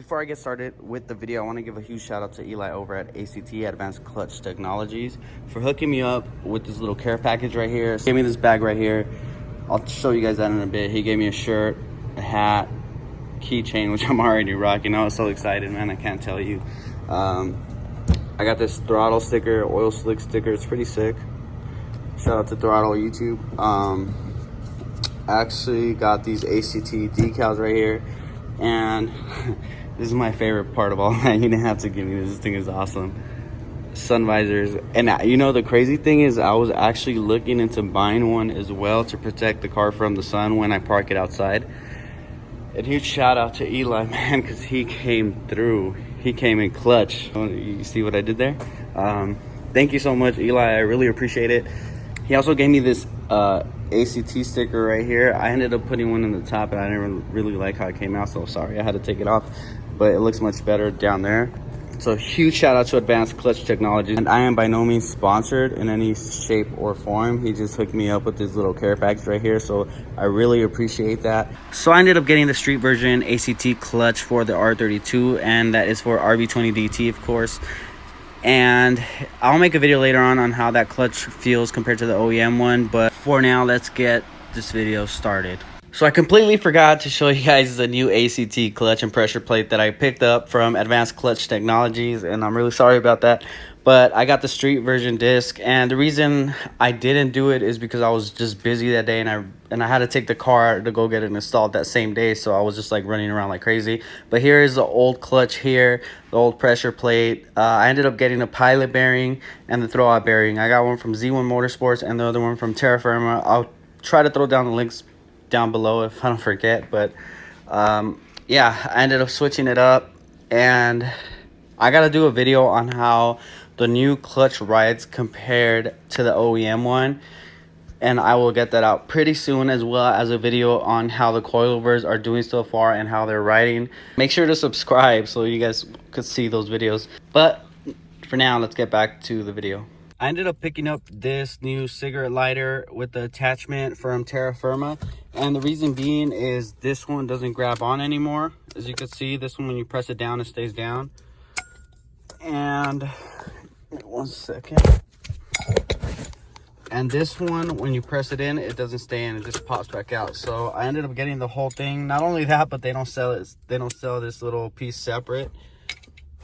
Before I get started with the video, I want to give a huge shout out to Eli over at ACT, Advanced Clutch Technologies, for hooking me up with this little care package right here. He gave me this bag right here. I'll show you guys that in a bit. He gave me a shirt, a hat, keychain, which I'm already rocking. I was so excited, man, I can't tell you. I got this throttle sticker, oil slick sticker. It's pretty sick. Shout out to Throttle YouTube. I actually got these ACT decals right here, and this is my favorite part of all that. You didn't have to give me this. This thing is awesome. Sun visors. And you know, the crazy thing is I was actually looking into buying one as well to protect the car from the sun when I park it outside. And huge shout out to Eli, man, because he came through. He came in clutch. You see what I did there? Thank you so much, Eli. I really appreciate it. He also gave me this ACT sticker right here. I ended up putting one in the top, and I didn't really like how it came out, so sorry, I had to take it off, but it looks much better down there. So huge shout out to Advanced Clutch Technologies. And I am by no means sponsored in any shape or form. He just hooked me up with this little care package right here, so I really appreciate that. So I ended up getting the street version ACT clutch for the R32, and that is for RB20DT, of course. And I'll make a video later on how that clutch feels compared to the OEM one, but for now, let's get this video started. So I completely forgot to show you guys the new ACT clutch and pressure plate that I picked up from Advanced Clutch Technologies, and I'm really sorry about that. But I got the street version disc, and the reason I didn't do it is because I was just busy that day, and I had to take the car to go get it installed that same day, so I was just like running around like crazy. But here is the old clutch here, the old pressure plate. I ended up getting a pilot bearing and the throwout bearing. I got one from Z1 Motorsports and the other one from Terra Firma. I'll try to throw down the links down below if I don't forget, but yeah, I ended up switching it up, and I gotta do a video on how the new clutch rides compared to the OEM one, and I will get that out pretty soon, as well as a video on how the coilovers are doing so far and how they're riding. Make sure to subscribe so you guys could see those videos, but for now, let's get back to the video. I ended up picking up this new cigarette lighter with the attachment from Terra Firma, and the reason being is this one doesn't grab on anymore. As you can see, this one, when you press it down, it stays down. And one second. And this one, when you press it in, it doesn't stay in, it just pops back out. So I ended up getting the whole thing. Not only that, but they don't sell it. They don't sell this little piece separate.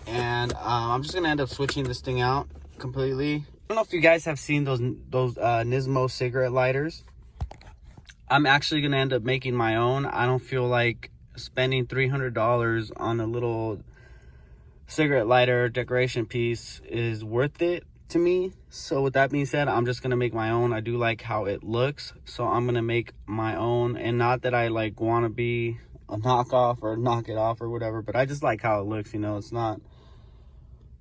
And I'm just gonna end up switching this thing out completely. I don't know if you guys have seen those Nismo cigarette lighters. I'm actually gonna end up making my own. I don't feel like spending $300 on a little cigarette lighter decoration piece is worth it to me. So with that being said, I'm just gonna make my own. I do like how it looks, so I'm gonna make my own. And not that I like want to be a knockoff or knock it off or whatever, but I just like how it looks, you know. It's not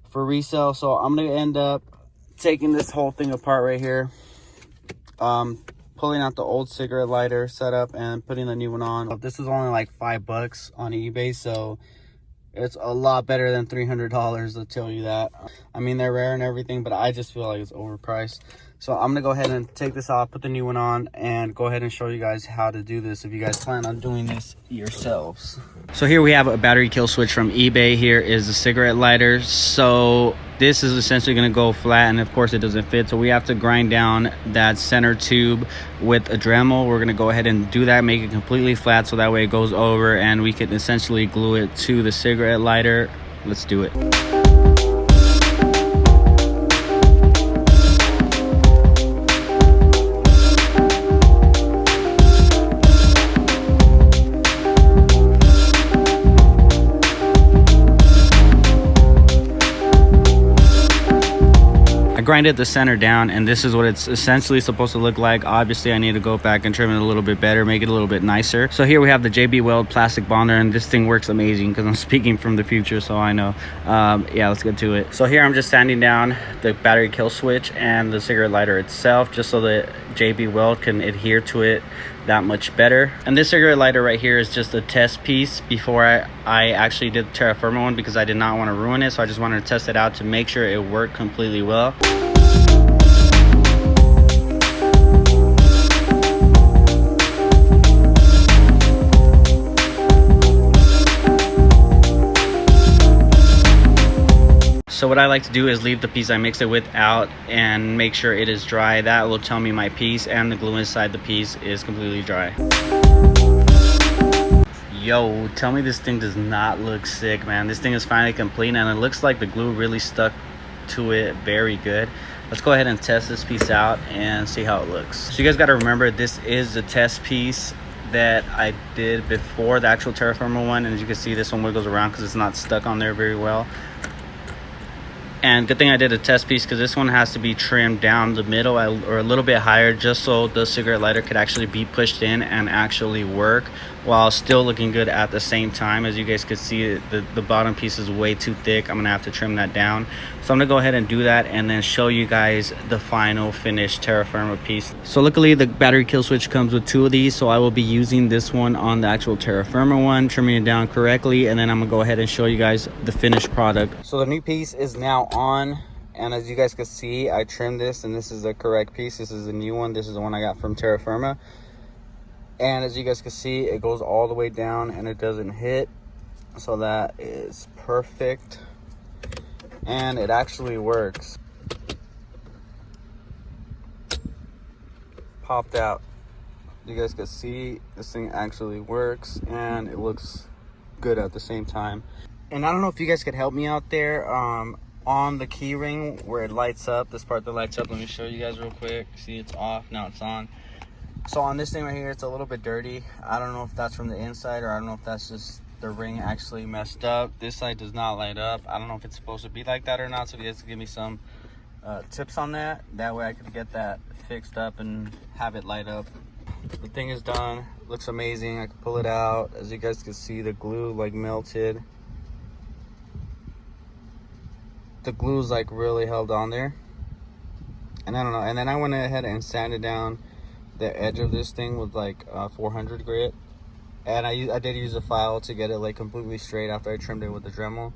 for resale. So I'm gonna end up taking this whole thing apart right here, pulling out the old cigarette lighter setup and putting the new one on. This is only like $5 on eBay, so it's a lot better than $300, I'll tell you that. I mean, they're rare and everything, but I just feel like it's overpriced. So I'm gonna go ahead and take this off, put the new one on, and go ahead and show you guys how to do this if you guys plan on doing this yourselves. So here we have a battery kill switch from eBay. Here is the cigarette lighter. So this is essentially going to go flat, and of course it doesn't fit, so we have to grind down that center tube with a Dremel. We're going to go ahead and do that, make it completely flat, so that way it goes over and we can essentially glue it to the cigarette lighter. Let's do it. Grinded the center down, and this is what it's essentially supposed to look like. Obviously I need to go back and trim it a little bit better, make it a little bit nicer. So here we have the JB Weld plastic bonder, and this thing works amazing because I'm speaking from the future, so I know. Yeah, let's get to it. So here I'm just sanding down the battery kill switch and the cigarette lighter itself, just so the JB Weld can adhere to it that much better. And this cigarette lighter right here is just a test piece before I actually did the Terra Firma one, because I did not want to ruin it, so I just wanted to test it out to make sure it worked completely well. So what I like to do is leave the piece I mix it with out and make sure it is dry. That will tell me my piece and the glue inside the piece is completely dry. Yo, tell me this thing does not look sick, man. This thing is finally complete and it looks like the glue really stuck to it very good. Let's go ahead and test this piece out and see how it looks. So you guys got to remember, this is the test piece that I did before the actual terra firma one, and as you can see, this one wiggles around because it's not stuck on there very well. And good thing I did a test piece, because this one has to be trimmed down the middle or a little bit higher, just so the cigarette lighter could actually be pushed in and actually work while still looking good at the same time. As you guys could see, the bottom piece is way too thick. I'm gonna have to trim that down. So I'm gonna go ahead and do that and then show you guys the final finished terra firma piece. So luckily the battery kill switch comes with 2 of these, so I will be using this one on the actual terra firma one, trimming it down correctly, and then I'm gonna go ahead and show you guys the finished product. So the new piece is now on, and as you guys can see, I trimmed this, and this is the correct piece. This is the new one. This is the one I got from terra firma. And as you guys can see, it goes all the way down and it doesn't hit, so that is perfect. And it actually works. Popped out. You guys can see this thing actually works and it looks good at the same time. And I don't know if you guys could help me out there on the key ring where it lights up, this part that lights up. Let me show you guys real quick. See, it's off, now it's on. So on this thing right here, it's a little bit dirty. I don't know if that's from the inside, or I don't know if that's just the ring actually messed up. This side does not light up. I don't know if it's supposed to be like that or not, so you guys can give me some tips on that. That way I could get that fixed up and have it light up. The thing is done. Looks amazing. I can pull it out. As you guys can see, the glue like melted. The glue is like really held on there. And I don't know. And then I went ahead and sanded down the edge of this thing with like 400 grit, and I did use a file to get it like completely straight after I trimmed it with the Dremel,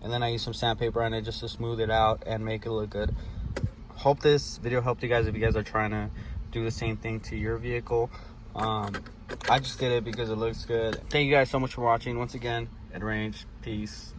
and then I used some sandpaper on it just to smooth it out and make it look good. Hope this video helped you guys if you guys are trying to do the same thing to your vehicle. I just did it because it looks good. Thank you guys so much for watching. Once again, at range, peace.